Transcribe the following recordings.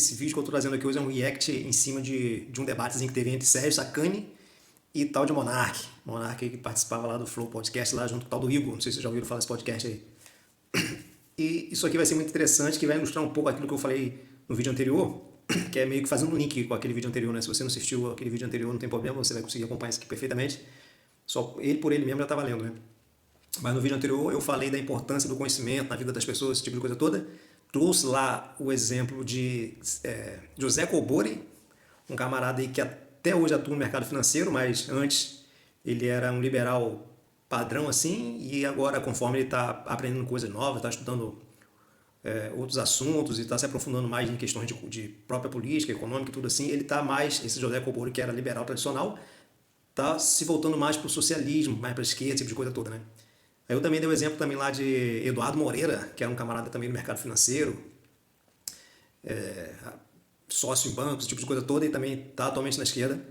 esse vídeo que eu estou trazendo aqui hoje é um react em cima de um debatezinho que teve entre Sérgio Sacani e tal de Monark. Monark que participava lá do Flow Podcast, lá junto com o tal do Igor. Não sei se vocês já ouviram falar desse podcast aí. E isso aqui vai ser muito interessante, que vai ilustrar um pouco aquilo que eu falei no vídeo anterior, que é meio que fazendo um link com aquele vídeo anterior, né? Se você não assistiu aquele vídeo anterior, não tem problema, você vai conseguir acompanhar isso aqui perfeitamente. Só ele por ele mesmo já está valendo, né? Mas no vídeo anterior eu falei da importância do conhecimento na vida das pessoas, esse tipo de coisa toda. Trouxe lá o exemplo de José Cobori, um camarada aí que até hoje atua no mercado financeiro, mas antes ele era um liberal padrão assim, e agora, conforme ele está aprendendo coisas novas, está estudando outros assuntos e está se aprofundando mais em questões de própria política, econômica e tudo assim, ele está mais, esse José Cobori que era liberal tradicional, está se voltando mais para o socialismo, mais para a esquerda, esse tipo de coisa toda, né? Aí eu também dei o exemplo também lá de Eduardo Moreira, que era um camarada também do mercado financeiro, sócio em bancos, esse tipo de coisa toda, e também está atualmente na esquerda.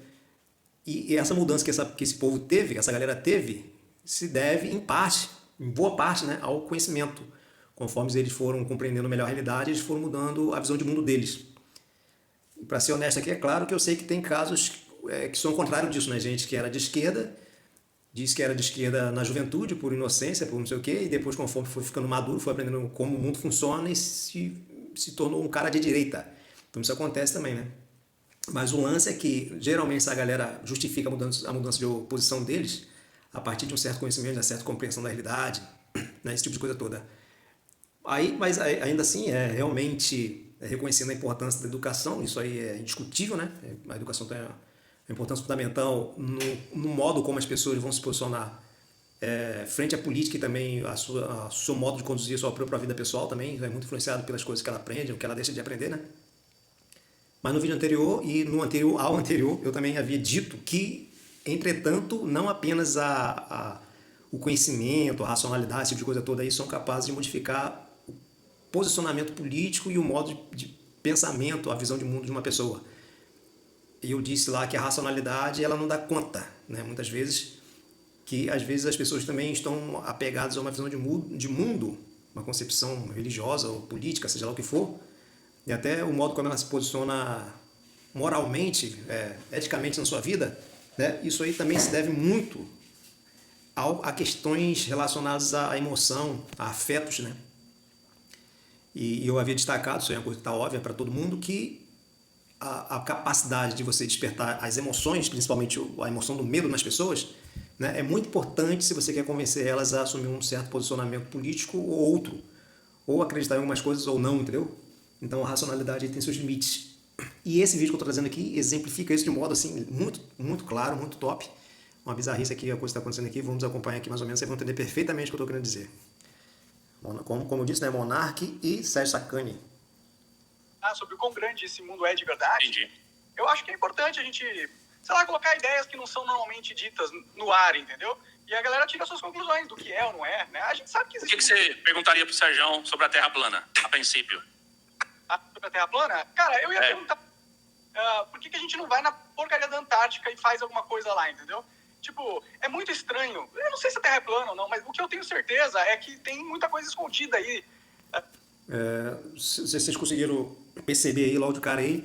E essa mudança que esse povo teve, que essa galera teve, se deve em parte, em boa parte, né, ao conhecimento. Conforme eles foram compreendendo melhor a realidade, eles foram mudando a visão de mundo deles. E para ser honesto aqui, é claro que eu sei que tem casos que são o contrário disso, né? Gente que era de esquerda, disse que era de esquerda na juventude, por inocência, por não sei o quê, e depois, conforme foi ficando maduro, foi aprendendo como o mundo funciona e se tornou um cara de direita. Então isso acontece também, né? Mas o lance é que, geralmente, essa galera justifica a mudança de posição deles a partir de um certo conhecimento, de uma certa compreensão da realidade, né? Esse tipo de coisa toda. Mas ainda assim, realmente reconhecendo a importância da educação, isso aí é indiscutível, né? A educação tem uma importância fundamental no modo como as pessoas vão se posicionar frente à política e também o seu modo de conduzir a sua própria vida pessoal também é muito influenciado pelas coisas que ela aprende, ou que ela deixa de aprender, né? Mas no vídeo anterior e no anterior ao anterior, eu também havia dito que, entretanto, não apenas o conhecimento, a racionalidade, esse tipo de coisa toda aí são capazes de modificar o posicionamento político e o modo de pensamento, a visão de mundo de uma pessoa. E eu disse lá que a racionalidade ela não dá conta, né? Muitas vezes, que às vezes as pessoas também estão apegadas a uma visão de mundo, uma concepção religiosa ou política, seja lá o que for, e até o modo como ela se posiciona moralmente, eticamente na sua vida, né? Isso aí também se deve muito a questões relacionadas à emoção, a afetos, né? E eu havia destacado, isso é uma coisa que está óbvia para todo mundo, que a capacidade de você despertar as emoções, principalmente a emoção do medo nas pessoas, né, é muito importante se você quer convencer elas a assumir um certo posicionamento político ou outro, ou acreditar em algumas coisas ou não, entendeu? Então a racionalidade tem seus limites. E esse vídeo que eu estou trazendo aqui exemplifica isso de um modo assim, muito, muito claro, muito top. Uma bizarrice aqui, a coisa que está acontecendo aqui, vamos acompanhar aqui mais ou menos, vocês vão entender perfeitamente o que eu estou querendo dizer. Como eu disse, né, Monark e Sérgio Sacani. Sobre o quão grande esse mundo é de verdade. Entendi. Eu acho que é importante a gente, sei lá, colocar ideias que não são normalmente ditas no ar, entendeu? E a galera tira suas conclusões do que é ou não é, né? A gente sabe que existe... O que você perguntaria pro Sérgio sobre a Terra plana, a princípio? Sobre a Terra plana? Cara, eu ia perguntar por que a gente não vai na porcaria da Antártica e faz alguma coisa lá, entendeu? Tipo, é muito estranho. Eu não sei se a Terra é plana ou não, mas o que eu tenho certeza é que tem muita coisa escondida aí. Se vocês conseguiram perceber aí logo de cara aí,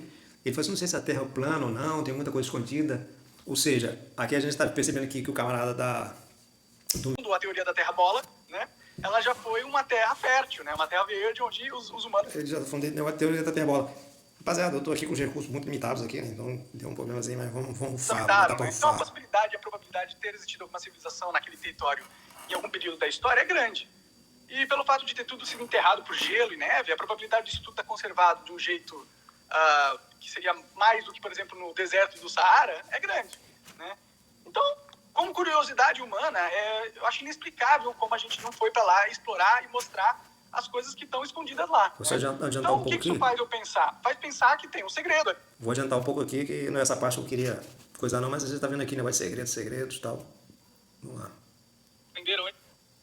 ele falou assim, não sei se a Terra é plana ou não, tem muita coisa escondida. Ou seja, aqui a gente está percebendo aqui que o camarada a teoria da Terra bola, né? Ela já foi uma terra fértil, né? Uma terra verde onde os humanos... Ele já falou a teoria da Terra bola. Rapaziada, eu tô aqui com os recursos muito limitados aqui, né? Então deu um problemazinho, mas vamos falar. Então a possibilidade, a probabilidade de ter existido alguma civilização naquele território em algum período da história é grande. E pelo fato de ter tudo sido enterrado por gelo e neve, a probabilidade disso tudo estar conservado de um jeito que seria mais do que, por exemplo, no deserto do Saara, é grande, né? Então, como curiosidade humana, eu acho inexplicável como a gente não foi para lá explorar e mostrar as coisas que estão escondidas lá. Você adiantar então, um pouco o que isso faz eu pensar? Faz pensar que tem um segredo. Vou adiantar um pouco aqui, que não é essa parte que eu queria coisar não, mas a gente tá vendo aqui, né? Vai segredos e tal. Vamos lá. Entenderam, hein?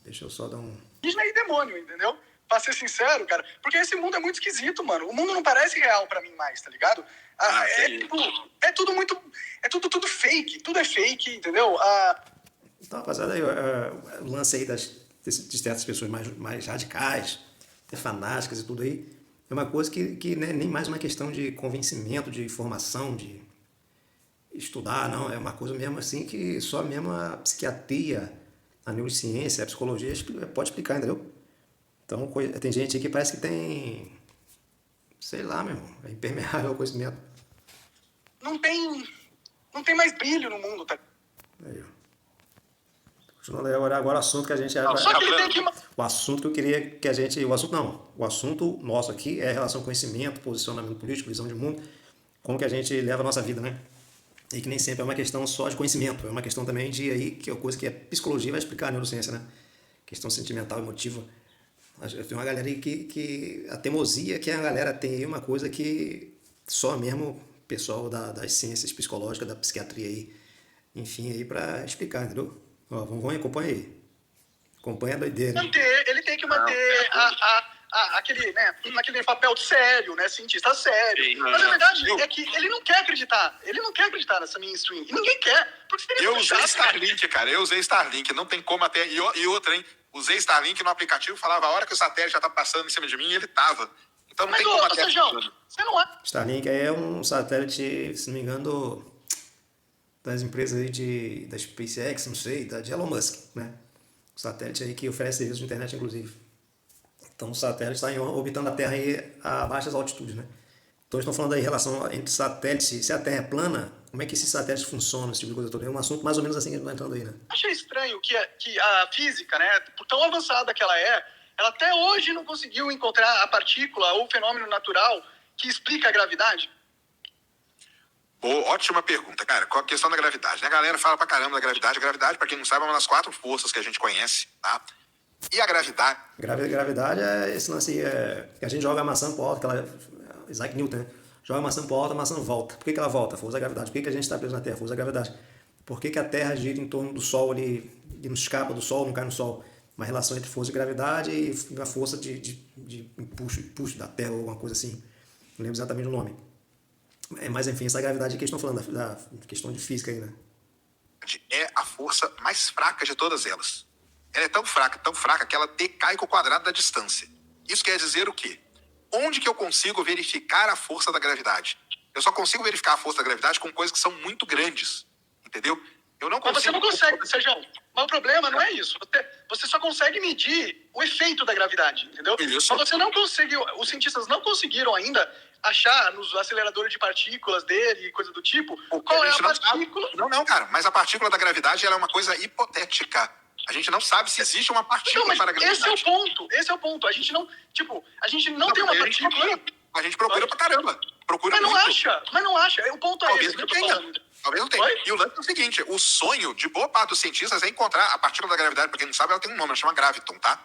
Deixa eu só dar um... Indígena e demônio, entendeu? Pra ser sincero, cara, porque esse mundo é muito esquisito, mano. O mundo não parece real pra mim mais, tá ligado? É tudo muito... É tudo fake. Tudo é fake, entendeu? Então, rapaziada, aí, o lance aí de certas pessoas mais radicais, fanáticas e tudo aí, é uma coisa que não é nem mais uma questão de convencimento, de informação, de estudar, não. É uma coisa mesmo assim que só mesmo a psiquiatria, a neurociência, a psicologia pode explicar, entendeu? Então tem gente aí que parece que tem, sei lá, meu irmão, é impermeável ao conhecimento. Não tem mais brilho no mundo, tá? Aí, ó. Continuando aí agora o assunto que a gente... Só que ele tem que... O assunto que eu queria que a gente... O assunto não. O assunto nosso aqui é relação ao conhecimento, posicionamento político, visão de mundo, como que a gente leva a nossa vida, né? E que nem sempre é uma questão só de conhecimento, é uma questão também de aí, que é coisa que a psicologia vai explicar, a neurociência, né? Questão sentimental, emotiva. Tem uma galera aí que a teimosia que a galera tem aí, uma coisa que só mesmo o pessoal das ciências psicológicas, da psiquiatria aí, enfim, aí pra explicar, entendeu? Ó, vamos, acompanha aí. Acompanha a doideira. Ele tem que manter aquele papel sério, né? Cientista sério. Sim. Mas a verdade é que ele não quer acreditar. Ele não quer acreditar nessa mainstream. E ninguém quer. Porque seria Eu muito usei chato, Starlink, cara. Eu usei Starlink. Não tem como até... E outra, hein? Usei Starlink no aplicativo, falava a hora que o satélite já tá passando em cima de mim e ele tava. Então não Mas, tem como até... Sérgio, você não é... Starlink é um satélite, se não me engano, das empresas aí da SpaceX, não sei, de Elon Musk, né? O satélite aí que oferece serviço de internet, inclusive. Então o satélite está orbitando a Terra aí a baixas altitudes, né? Então estão falando aí em relação entre satélites, se a Terra é plana, como é que esses satélites funcionam, esse tipo de coisa toda. É um assunto mais ou menos assim que a gente está entrando aí, né? Achei estranho que a física, né? Por tão avançada que ela até hoje não conseguiu encontrar a partícula ou o fenômeno natural que explica a gravidade. Ótima pergunta, cara. Qual a questão da gravidade? Né? A galera fala pra caramba da gravidade. A gravidade, pra quem não sabe, é uma das 4 forças que a gente conhece, tá? E a gravidade... Gravidade é esse lance que a gente joga a maçã pro alto, Isaac Newton, né? Joga a maçã pro alto, a maçã volta. Por que ela volta? Força da gravidade. Por que a gente está preso na Terra? Força da gravidade. Por que a Terra gira em torno do Sol ali, e não escapa do Sol, não cai no Sol? Uma relação entre força de gravidade e a força de impulso da Terra, ou alguma coisa assim. Não lembro exatamente o nome. Mas enfim, essa gravidade que eles estão falando, da questão de física aí, né? É a força mais fraca de todas elas. Ela é tão fraca que ela decai com o quadrado da distância. Isso quer dizer o quê? Onde que eu consigo verificar a força da gravidade? Eu só consigo verificar a força da gravidade com coisas que são muito grandes. Entendeu? Eu não consigo... Mas você não consegue, Sérgio. Mas o problema não é isso. Você só consegue medir o efeito da gravidade, entendeu? Isso. Mas você não conseguiu... Os cientistas não conseguiram ainda achar nos aceleradores de partículas dele e coisa do tipo qual é a partícula... Não, cara. Mas a partícula da gravidade ela é uma coisa hipotética. A gente não sabe se existe uma partícula para a gravidade. Esse é o ponto. A gente não tem uma partícula... A gente procura pra caramba. Mas não acha. O ponto é esse que eu tô falando. Talvez não tenha. E o lance é o seguinte, o sonho de boa parte dos cientistas é encontrar a partícula da gravidade, pra quem não sabe, ela tem um nome, ela chama graviton, tá?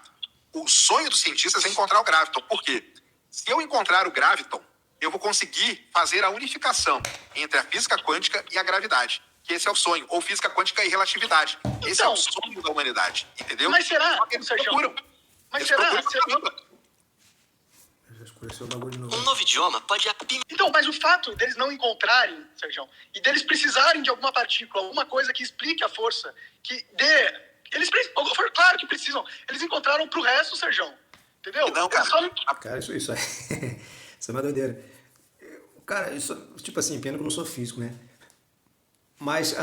O sonho dos cientistas é encontrar o graviton. Por quê? Se eu encontrar o graviton, eu vou conseguir fazer a unificação entre a física quântica e a gravidade. Que esse é o sonho. Ou física quântica e relatividade. Esse é o sonho da humanidade. Entendeu? Mas será, Sérgio? Um novo idioma pode... Então, mas o fato deles não encontrarem, Sérgio, e deles precisarem de alguma partícula, alguma coisa que explique a força, que dê... Claro que precisam. Eles encontraram pro resto, Sérgio. Entendeu? Não, cara. Cara, isso é... isso é uma doideira. Cara, isso, tipo assim, pena que eu não sou físico, né? Mas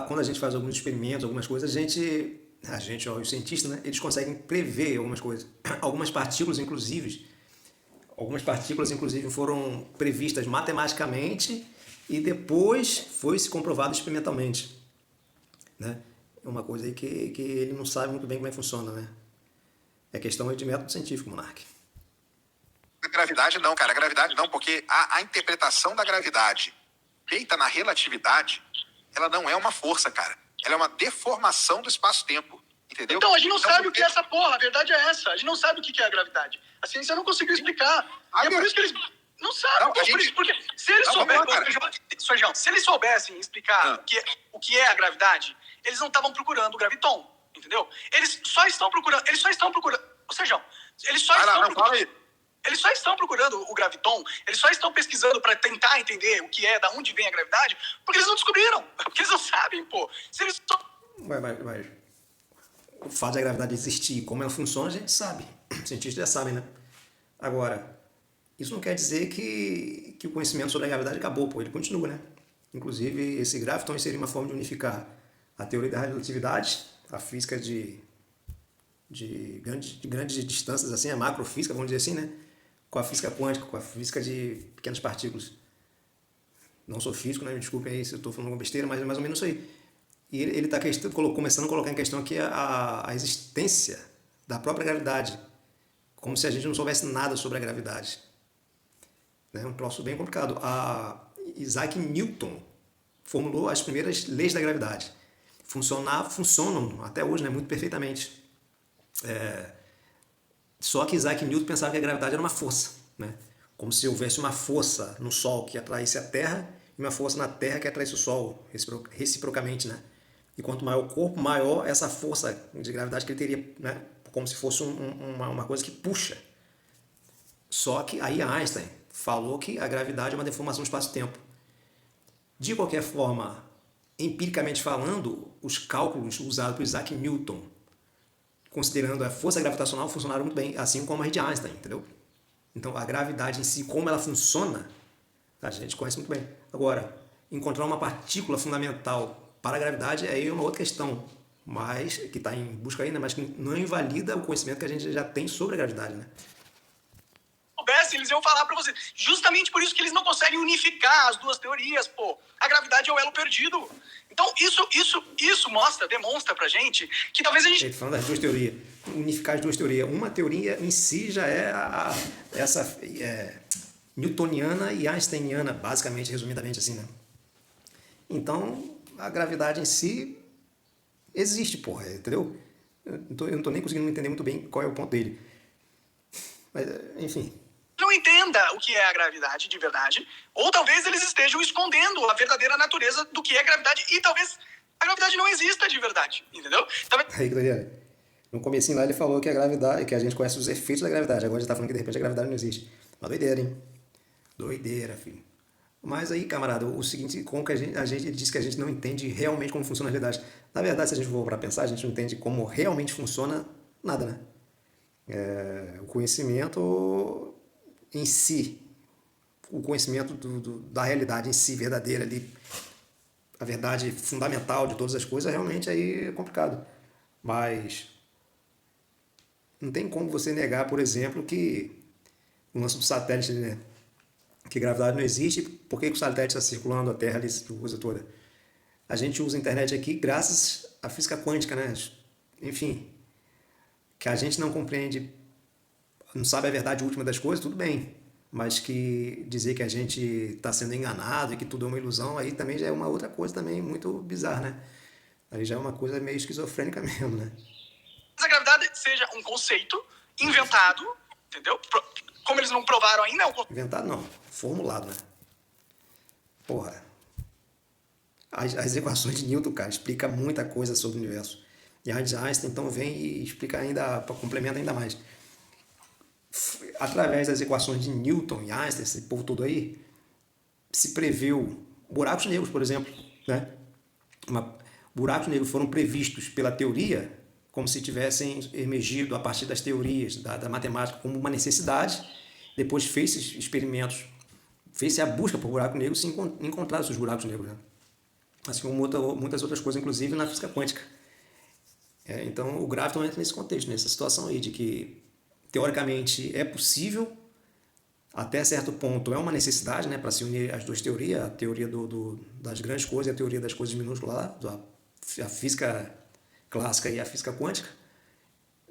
quando a gente faz alguns experimentos, algumas coisas, os cientistas, né? Eles conseguem prever algumas coisas. Algumas partículas, inclusive, foram previstas matematicamente e depois foi se comprovado experimentalmente, né? É uma coisa aí que ele não sabe muito bem como é que funciona, né? É questão de método científico, Monark. A gravidade não, cara. A gravidade não, porque a interpretação da gravidade feita na relatividade, ela não é uma força, cara. Ela é uma deformação do espaço-tempo. Entendeu? Então, a gente não sabe o que é essa porra. A verdade é essa. A gente não sabe o que é a gravidade. A ciência não conseguiu explicar. E é por isso que eles não sabem. Porque se eles soubessem... se eles soubessem explicar o que é a gravidade, eles não estavam procurando o graviton. Entendeu? Eles só estão procurando... Ou seja, eles só estão procurando o graviton, eles só estão pesquisando para tentar entender o que é, da onde vem a gravidade, porque eles não descobriram. Porque eles não sabem, pô. Se eles só... Mas o fato da gravidade existir, como ela funciona, a gente sabe. Os cientistas já sabem, né? Agora, Isso não quer dizer que o conhecimento sobre a gravidade acabou, pô, ele continua, né? Inclusive, esse graviton seria uma forma de unificar a teoria da relatividade, a física de grandes distâncias, assim, a macrofísica, vamos dizer assim, né? Com a física quântica, com a física de pequenas partículas. Não sou físico, né? Me desculpem aí se eu estou falando alguma besteira, mas é mais ou menos isso aí. E ele está começando a colocar em questão aqui a existência da própria gravidade, como se a gente não soubesse nada sobre a gravidade. É um troço bem complicado. Isaac Newton formulou as primeiras leis da gravidade. Funcionam até hoje, né, muito perfeitamente. Só que Isaac Newton pensava que a gravidade era uma força, né? Como se houvesse uma força no Sol que atraísse a Terra e uma força na Terra que atraísse o Sol, reciprocamente, né? E quanto maior o corpo, maior essa força de gravidade que ele teria, né? Como se fosse uma coisa que puxa. Só que aí Einstein falou que a gravidade é uma deformação do espaço-tempo. De qualquer forma, empiricamente falando, os cálculos usados por Isaac Newton, considerando a força gravitacional, funcionaram muito bem, assim como a de Einstein, entendeu? Então, a gravidade em si, como ela funciona, a gente conhece muito bem. Agora, encontrar uma partícula fundamental para a gravidade aí é uma outra questão, mas que está em busca ainda, mas que não invalida o conhecimento que a gente já tem sobre a gravidade, né? Eles iam falar pra você. Justamente por isso que eles não conseguem unificar as duas teorias, pô. A gravidade é o elo perdido. Então, isso demonstra pra gente que talvez a gente... Falando das duas teorias, unificar as duas teorias. Uma teoria em si já é essa newtoniana e einsteiniana, basicamente, resumidamente assim, né? Então, a gravidade em si existe, porra, entendeu? Eu não tô nem conseguindo entender muito bem qual é o ponto dele. Mas, enfim... não entenda o que é a gravidade de verdade, ou talvez eles estejam escondendo a verdadeira natureza do que é gravidade, e talvez a gravidade não exista de verdade, entendeu? Aí, Gloriana, no comecinho lá ele falou que a gravidade, que a gente conhece os efeitos da gravidade, agora ele tá falando que de repente a gravidade não existe. Uma doideira, hein? Doideira, filho. Mas aí, camarada, o seguinte, como que a gente diz que a gente não entende realmente como funciona a realidade. Na verdade, se a gente for para pensar, a gente não entende como realmente funciona nada, né? O conhecimento em si, o conhecimento da realidade em si, verdadeira ali, a verdade fundamental de todas as coisas, realmente aí é complicado. Mas não tem como você negar, por exemplo, que o lance do satélite, né? Que gravidade não existe, por que o satélite está circulando a Terra ali, essa coisa toda? A gente usa a internet aqui graças à física quântica, né? Enfim, que a gente não compreende, não sabe a verdade última das coisas, tudo bem. Mas que dizer que a gente está sendo enganado e que tudo é uma ilusão, aí também já é uma outra coisa também muito bizarra, né? Aí já é uma coisa meio esquizofrênica mesmo, né? A gravidade seja um conceito inventado, entendeu? Como eles não provaram ainda... Inventado não, formulado, né? Porra. As equações de Newton, cara, explica muita coisa sobre o universo. E a de Einstein, então, vem e explica ainda, complementa ainda mais. Através das equações de Newton e Einstein, esse povo todo aí, se previu buracos negros, por exemplo, né? Buracos negros foram previstos pela teoria como se tivessem emergido a partir das teorias da matemática como uma necessidade. Depois fez-se experimentos, fez-se a busca por buraco negro, se encontraram esses buracos negros, né? Assim como muitas outras coisas, inclusive na física quântica. Então o graviton entra nesse contexto, nessa situação aí de que teoricamente é possível, até certo ponto é uma necessidade, né, para se unir as duas teorias, a teoria das grandes coisas e a teoria das coisas minúsculas lá, a física clássica e a física quântica.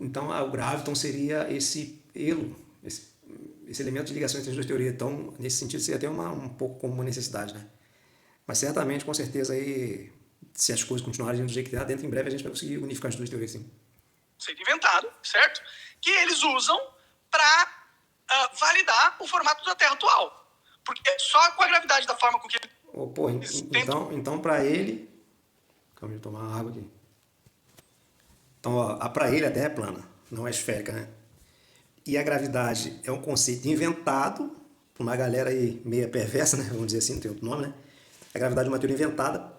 Então o graviton seria esse elo, esse elemento de ligação entre as duas teorias. Então, nesse sentido, seria até um pouco como uma necessidade, né? Mas certamente, com certeza, aí, se as coisas continuarem do jeito que está, dentro em breve a gente vai conseguir unificar as duas teorias, sim. Ser inventado, certo? Que eles usam para validar o formato da Terra atual. Porque só com a gravidade da forma com que... Então para ele... Calma, eu tomar uma água aqui. Então, para ele a Terra é plana, não é esférica, né? E a gravidade é um conceito inventado por uma galera aí meia perversa, né? Vamos dizer assim, não tem outro nome, né? A gravidade é uma teoria inventada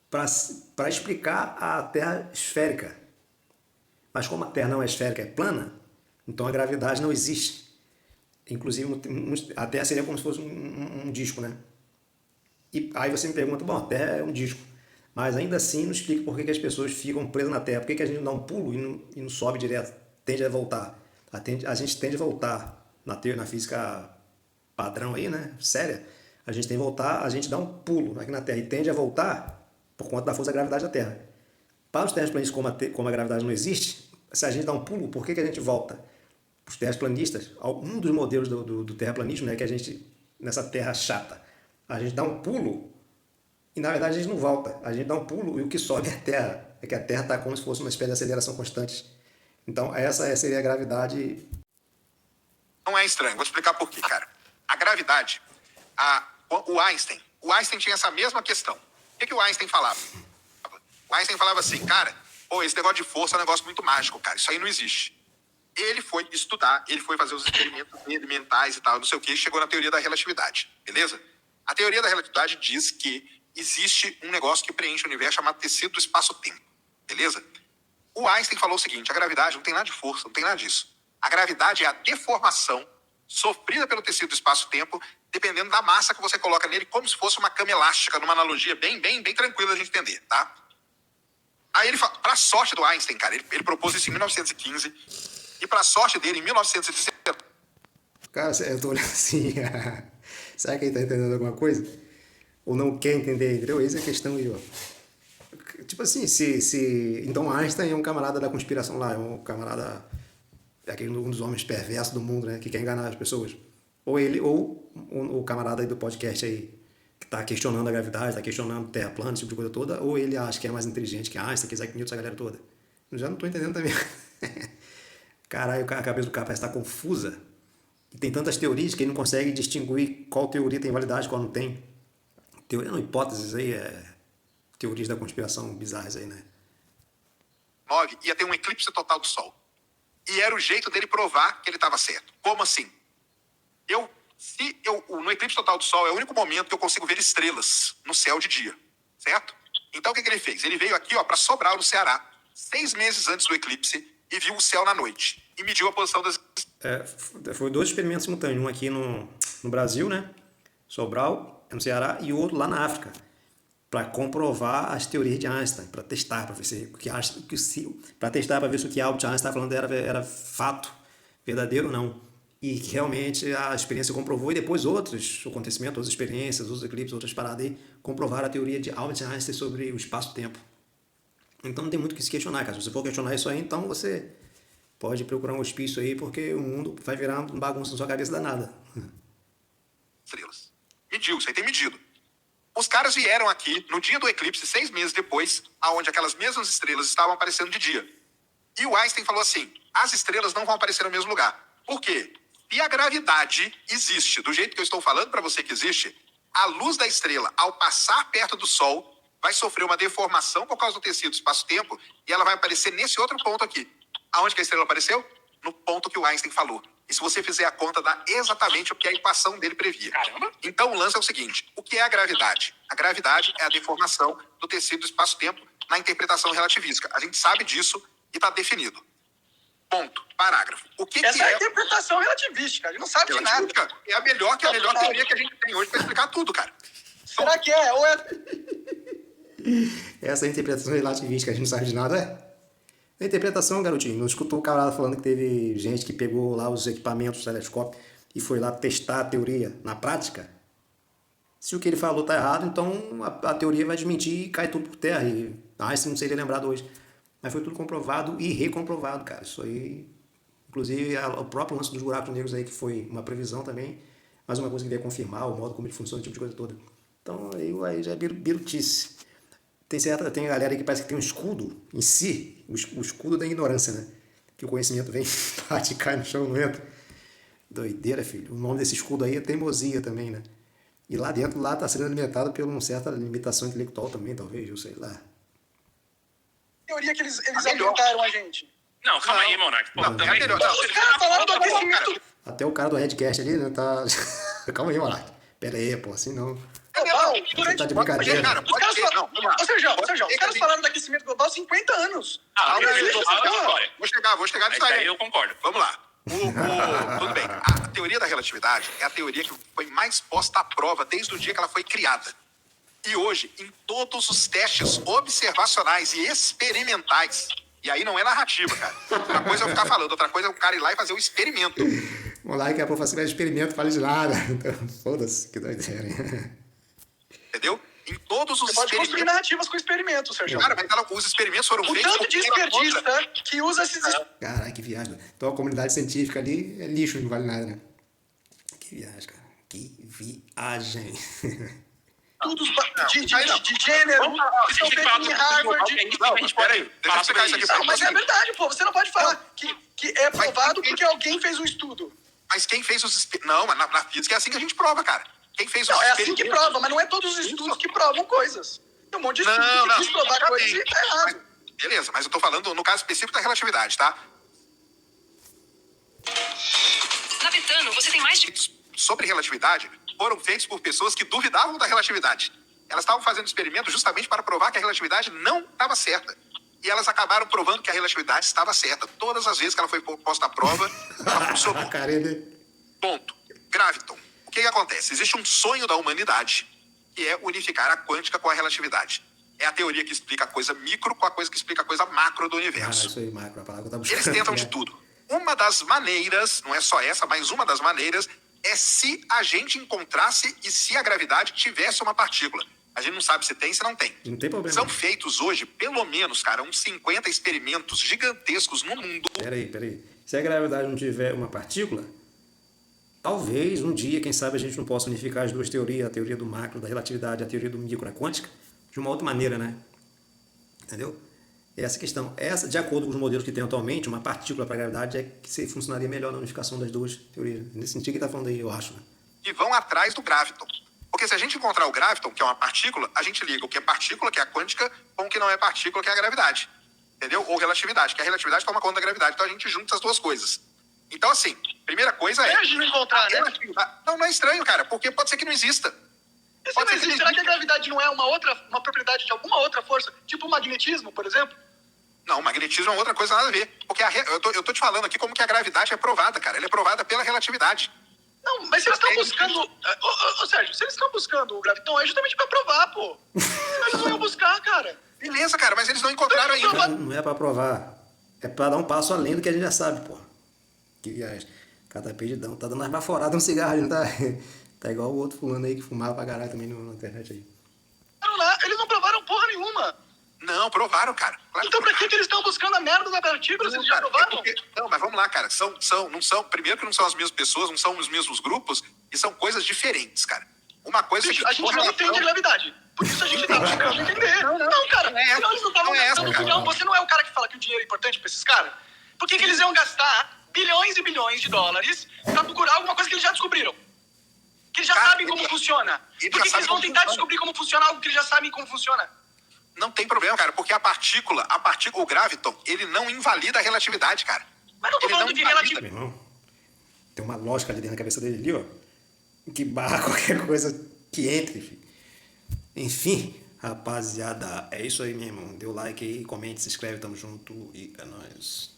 para explicar a Terra esférica. Mas como a Terra não é esférica, é plana, então a gravidade não existe. Inclusive, a Terra seria como se fosse um disco, né? E aí você me pergunta, bom, a Terra é um disco. Mas ainda assim não explica por que as pessoas ficam presas na Terra. Por que a gente não dá um pulo e não sobe direto? Tende a voltar. A gente tende a voltar na física padrão aí, né? Séria. A gente tem que voltar, a gente dá um pulo aqui na Terra e tende a voltar por conta da força da gravidade da Terra. Para os terraplanistas, como a gravidade não existe, se a gente dá um pulo, por que a gente volta? Os terraplanistas, um dos modelos do terraplanismo, né, que a gente, nessa Terra chata, a gente dá um pulo e na verdade a gente não volta. A gente dá um pulo e o que sobe é a Terra. É que a Terra está como se fosse uma espécie de aceleração constante. Então essa seria a gravidade. Não é estranho, vou explicar por quê, cara. A gravidade, o Einstein tinha essa mesma questão. O que o Einstein falava? O Einstein falava assim, cara, esse negócio de força é um negócio muito mágico, cara, isso aí não existe. Ele foi estudar, ele foi fazer os experimentos mentais e tal, não sei o que, e chegou na teoria da relatividade, beleza? A teoria da relatividade diz que existe um negócio que preenche o universo chamado tecido do espaço-tempo, beleza? O Einstein falou o seguinte, a gravidade não tem nada de força, não tem nada disso. A gravidade é a deformação sofrida pelo tecido do espaço-tempo, dependendo da massa que você coloca nele, como se fosse uma cama elástica, numa analogia bem tranquila de entender, tá? Aí ele fala, pra sorte do Einstein, cara, ele propôs isso em 1915, e pra sorte dele, em 1919... Cara, eu tô olhando assim, será que ele tá entendendo alguma coisa? Ou não quer entender, entendeu? Essa é a questão aí, ó. Tipo assim, então Einstein é um camarada da conspiração lá, é um camarada, um dos homens perversos do mundo, né, que quer enganar as pessoas. Ou ele, ou o camarada aí do podcast aí, que tá questionando a gravidade, tá questionando terra plana, esse tipo de coisa toda, ou ele acha que é mais inteligente que Einstein, que Isaac Newton, essa galera toda. Eu já não tô entendendo também. Caralho, a cabeça do cara parece estar confusa. E tem tantas teorias que ele não consegue distinguir qual teoria tem validade e qual não tem. Teoria não, hipóteses aí, teorias da conspiração bizarras aí, né? Ia ter um eclipse total do Sol. E era o jeito dele provar que ele estava certo. Como assim? No eclipse total do Sol é o único momento que eu consigo ver estrelas no céu de dia, certo? Então o que ele fez? Ele veio aqui para Sobral, no Ceará, 6 meses antes do eclipse, e viu o céu na noite. E mediu a posição das... Foi 2 experimentos simultâneos, um aqui no Brasil, né? Sobral, no Ceará, e outro lá na África, para comprovar as teorias de Einstein, para testar, para ver se o que Albert Einstein estava falando era fato, verdadeiro ou não. E que realmente a experiência comprovou, e depois outros acontecimentos, outras experiências, outros eclipses, outras paradas aí, comprovaram a teoria de Albert Einstein sobre o espaço-tempo. Então não tem muito o que se questionar, cara. Se você for questionar isso aí, então você pode procurar um hospício aí, porque o mundo vai virar uma bagunça na sua cabeça danada. Estrelas. Mediu, isso aí tem medido. Os caras vieram aqui no dia do eclipse, 6 meses depois, aonde aquelas mesmas estrelas estavam aparecendo de dia. E o Einstein falou assim, as estrelas não vão aparecer no mesmo lugar. Por quê? Se a gravidade existe, do jeito que eu estou falando para você que existe, a luz da estrela, ao passar perto do Sol, vai sofrer uma deformação por causa do tecido espaço-tempo e ela vai aparecer nesse outro ponto aqui. Aonde que a estrela apareceu? No ponto que o Einstein falou. E se você fizer a conta, dá exatamente o que a equação dele previa. Caramba. Então o lance é o seguinte, o que é a gravidade? A gravidade é a deformação do tecido espaço-tempo na interpretação relativística. A gente sabe disso e está definido. Ponto. Parágrafo. O que Essa que é a é interpretação relativística. A gente não sabe de nada. relativística? É a melhor teoria que a gente tem hoje para explicar tudo, cara. Será que é? Ou é... Essa é a interpretação relativística, a gente não sabe de nada, A interpretação, garotinho, não escutou o camarada falando que teve gente que pegou lá os equipamentos, o telescópio, e foi lá testar a teoria na prática? Se o que ele falou tá errado, então a teoria vai desmentir e cai tudo por terra. E Einstein não seria lembrado hoje. Mas foi tudo comprovado e recomprovado, cara. Isso aí, inclusive, o próprio lance dos buracos negros aí, que foi uma previsão também, mais uma coisa que veio confirmar o modo como ele funciona, esse tipo de coisa toda. Então aí já é birutice. Tem a galera aí que parece que tem um escudo em si, o escudo da ignorância, né? Que o conhecimento vem, bate, cai no chão, não entra. Doideira, filho. O nome desse escudo aí é teimosia também, né? E lá dentro, lá tá sendo alimentado por uma certa limitação intelectual também, talvez, eu sei lá. Teoria que eles alimentaram a gente. Não, calma aí, Monark. Pô, Não, também. é melhor. Os caras falaram do aquecimento. Até o cara do Redcast ali, né, tá... Calma aí, Monark. Pera aí, pô, assim não. Global, Você tá de brincadeira. Cara, Os caras não, vamos lá. Ô, Sérgio, os caras falaram do aquecimento global há 50 anos. Ah, Calma aí, eu vou chegar nisso Isso aí aí. eu concordo. Vamos lá. Tudo bem. A teoria da relatividade é a teoria que foi mais posta à prova desde o dia que ela foi criada. E hoje, em todos os testes observacionais e experimentais, e aí não é narrativa, cara. Uma coisa é eu ficar falando, outra coisa é o cara ir lá e fazer o experimento. Vamos lá que a professora faz experimento, fala de nada. Então, foda-se, que doideira. Entendeu? Em todos os Você pode construir experimentos. narrativas com experimentos, Sérgio. Cara, mas os experimentos foram O feitos. tanto de por conta. esquerdista que usa esses... Caralho, que viagem. Então a comunidade científica ali é lixo, não vale nada, né? Que viagem, cara. Que viagem. Estudos de gênero que são feitos em Harvard. Não, espera aí. Deixa eu explicar isso aqui pra Não, mas você. é verdade, pô. Você não pode falar que é provado porque alguém fez um estudo. Mas quem fez os experimentos. Não, mas na física é assim que a gente prova, cara. Quem fez os Não, é experimentos. assim que prova, mas não é todos os estudos que provam coisas. Tem um monte de estudo que diz provar coisas e tá errado. Beleza, mas eu tô falando no caso específico da relatividade, tá? Na Betano, você tem mais de... Sobre relatividade foram feitos por pessoas que duvidavam da relatividade. Elas estavam fazendo experimento justamente para provar que a relatividade não estava certa. E elas acabaram provando que a relatividade estava certa. Todas as vezes que ela foi posta à prova, ela funcionou. Ponto. Graviton. O que acontece? Existe um sonho da humanidade, que é unificar a quântica com a relatividade. É a teoria que explica a coisa micro com a coisa que explica a coisa macro do universo. Isso aí, macro, a palavra que eu tava buscando. Eles tentam de tudo. Uma das maneiras, não é só essa, mas uma das maneiras é se a gente encontrasse e se a gravidade tivesse uma partícula. A gente não sabe se tem, se não tem. Não tem problema. São feitos hoje, pelo menos, cara, uns 50 experimentos gigantescos no mundo. Peraí. Se a gravidade não tiver uma partícula, talvez um dia, quem sabe, a gente não possa unificar as duas teorias, a teoria do macro, da relatividade, a teoria do micro, a quântica, de uma outra maneira, né? Entendeu? Essa questão. Essa, de acordo com os modelos que tem atualmente, uma partícula para a gravidade é que funcionaria melhor na unificação das duas teorias. Nesse sentido que está falando aí, eu acho. Né? E vão atrás do graviton. Porque se a gente encontrar o graviton, que é uma partícula, a gente liga o que é partícula, que é a quântica, com o que não é partícula, que é a gravidade. Entendeu? Ou relatividade, que a relatividade toma conta da gravidade. Então a gente junta as duas coisas. Então, assim, primeira coisa é... É de não encontrar, né? Não é estranho, cara, porque pode ser que não exista. E se não existe, será que a gravidade não é uma propriedade de alguma outra força? Tipo o magnetismo, por exemplo? Não, o magnetismo é outra coisa, nada a ver. Porque eu tô te falando aqui como que a gravidade é provada, cara. Ela é provada pela relatividade. Não, mas se eles estão buscando... Ô, Sérgio, se eles estão buscando o graviton, é justamente pra provar, pô. Eles não iam buscar, cara. Beleza, cara, mas eles não encontraram ainda. Não é para provar. É para dar um passo além do que a gente já sabe, pô. Que viagem. Cada perdidão. Tá dando umas baforadas no cigarro, não tá? Tá igual o outro fulano aí que fumava pra caralho também na internet aí. Eles não provaram porra nenhuma. Não, provaram, cara. Claro Então pra que eles estão buscando a merda da partícula se eles já provaram? Não, mas vamos lá, cara. Não são, primeiro que não são as mesmas pessoas, não são os mesmos grupos, e são coisas diferentes, cara. Uma coisa Bicho, que... a gente não entende gravidade. Por isso a gente tá buscando entender. Não, cara. Senão eles não estavam gastando bilhão. Você não é o cara que fala que o dinheiro é importante pra esses caras? Por que eles iam gastar bilhões e bilhões de dólares pra procurar alguma coisa que eles já descobriram? Que eles já sabem como funciona. Por que eles vão tentar descobrir como funciona algo que eles já sabem como funciona? Não tem problema, cara, porque a partícula, o graviton, ele não invalida a relatividade, cara. Mas não tô falando de relatividade. Meu irmão, tem uma lógica ali dentro da cabeça dele ali, ó. Que barra qualquer coisa que entre, filho. Enfim, rapaziada, é isso aí, meu irmão. Dê o like aí, comente, se inscreve, tamo junto e é nóis.